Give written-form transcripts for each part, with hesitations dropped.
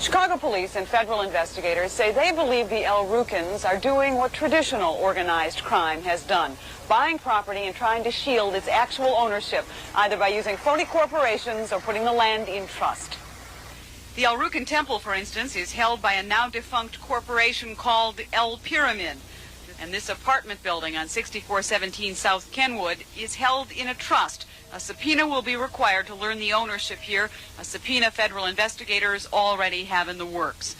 Chicago police and federal investigators say they believe the El Rukns are doing what traditional organized crime has done, buying property and trying to shield its actual ownership, either by using phony corporations or putting the land in trust. The El Rukn Temple, for instance, is held by a now-defunct corporation called El Pyramid. And this apartment building on 6417 South Kenwood is held in a trust. A subpoena will be required to learn the ownership here, a subpoena federal investigators already have in the works.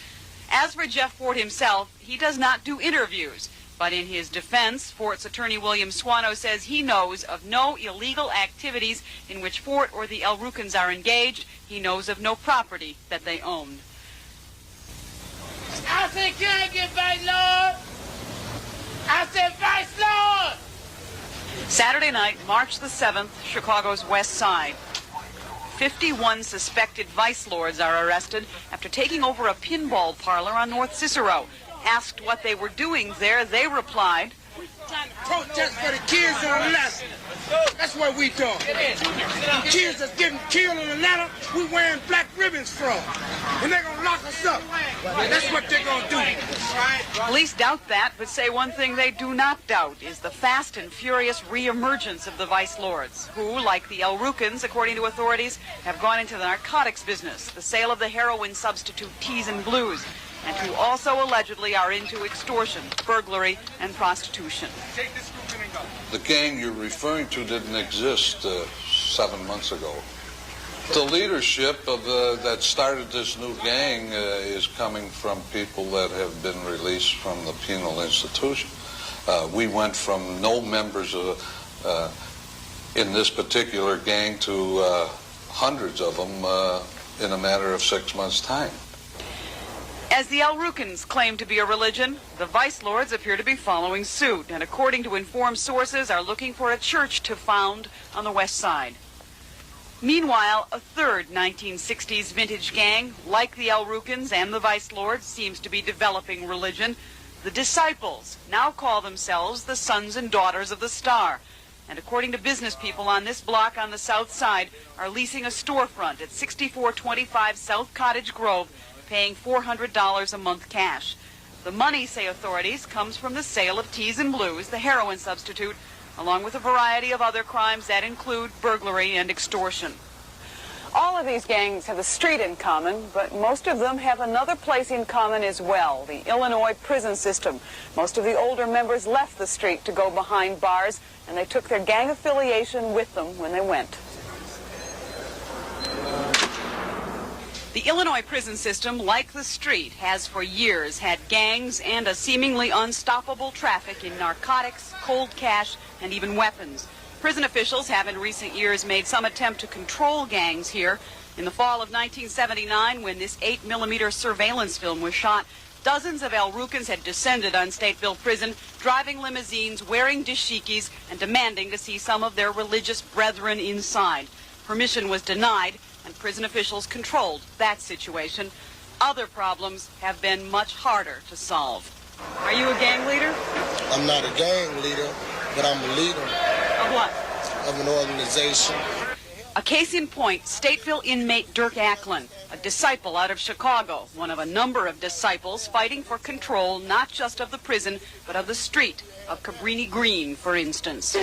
As for Jeff Fort himself, he does not do interviews. But in his defense, Fort's attorney William Swano says he knows of no illegal activities in which Fort or the El Rukns are engaged. He knows of no property that they own. I said, can I get Vice Lord? I said, Vice Lord! Saturday night, March the 7th, Chicago's West Side. 51 suspected vice lords are arrested after taking over a pinball parlor on North Cicero. Asked what they were doing there, they replied, Protest for the kids in Atlanta. That's what we doing. The kids that's getting killed in Atlanta, we wearing black ribbons from. And they're going to lock us up. That's what they're going to do. Police doubt that, but say one thing they do not doubt is the fast and furious reemergence of the vice lords, who, like the El Rukns, according to authorities, have gone into the narcotics business, the sale of the heroin substitute Teas and Blues, and who also allegedly are into extortion, burglary, and prostitution. The gang you're referring to didn't exist 7 months ago. The leadership of that started this new gang is coming from people that have been released from the penal institution. We went from no members in this particular gang to hundreds of them in a matter of 6 months' time. As the El Rukns claim to be a religion, the vice lords appear to be following suit, and according to informed sources, are looking for a church to found on the West Side. Meanwhile, a third 1960s vintage gang, like the El Rukns and the vice lords, seems to be developing religion. The Disciples now call themselves the Sons and Daughters of the Star, and according to business people on this block on the South Side, are leasing a storefront at 6425 South Cottage Grove, paying $400 a month cash. The money, say authorities, comes from the sale of Teas and Blues, the heroin substitute, along with a variety of other crimes that include burglary and extortion. All of these gangs have a street in common, but most of them have another place in common as well, the Illinois prison system. Most of the older members left the street to go behind bars, and they took their gang affiliation with them when they went. The Illinois prison system, like the street, has for years had gangs and a seemingly unstoppable traffic in narcotics, cold cash, and even weapons. Prison officials have in recent years made some attempt to control gangs here. In the fall of 1979, when this 8mm surveillance film was shot, dozens of El Rukns had descended on Stateville Prison, driving limousines, wearing dashikis, and demanding to see some of their religious brethren inside. Permission was denied, and prison officials controlled that situation. Other problems have been much harder to solve. Are you a gang leader? I'm not a gang leader, but I'm a leader. Of what? Of an organization. A case in point, Stateville inmate Dirk Acklin, a disciple out of Chicago, one of a number of disciples fighting for control not just of the prison, but of the street, of Cabrini Green, for instance.